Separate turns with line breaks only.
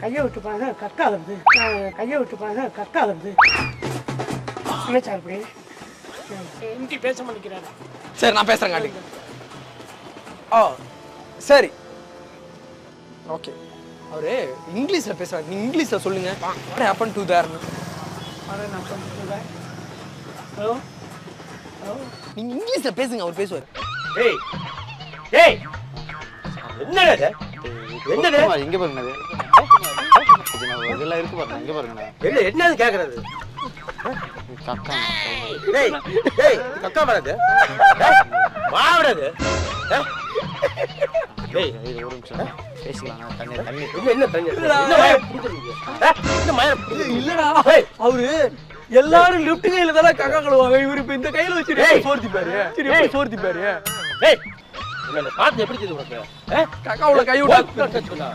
கையை விட்டு பாருங்க கக்கா வருது. கையை விட்டு பாருங்க கக்கா வருது. என்ன சார் இப்படி ஹிந்தி பேச மாட்டேங்கிறாரு.
சரி நான் பேசுறேன் காட்டி. ஓ சரி ஓகே. அவரு இங்கிலீஷ்ல பேசுறாரு, நீங்க இங்கிலீஷ்ல சொல்லுங்க. what happened to there?
நான் சொல்றேன். ஹலோ ஹலோ
நீங்க இங்கிலீஷ்ல பேசுங்க, அவர் பேசுவார்.
ஏய் ஏய் என்னடா இது? என்னது
இங்க பாருங்க, இதெல்லாம் இருக்கு பாருங்க, இங்க பாருங்க.
என்னன்னு கேக்குறது?
கக்கா
டேய் டேய் கக்கா வராது. வாவடாது. டேய்
ஒரு நிமிஷம் பேசிக்கலாம். தண்ணி
என்ன தண்ணி? என்ன மய புடிச்சிருக்கீங்க? என்ன மய
இல்லடா அவரு எல்லாரும் லெஃப்ட் கையில தான கக்கா கழுவாங்க, இவரு இப்ப இந்த கையில வச்சிட்டு சோர்த்தி பாரு. சரி எப்படி சோர்த்தி பாரு?
டேய் என்ன பாத்து எப்படி தெரியுது உனக்கு?
கக்காவுல கை விட்டா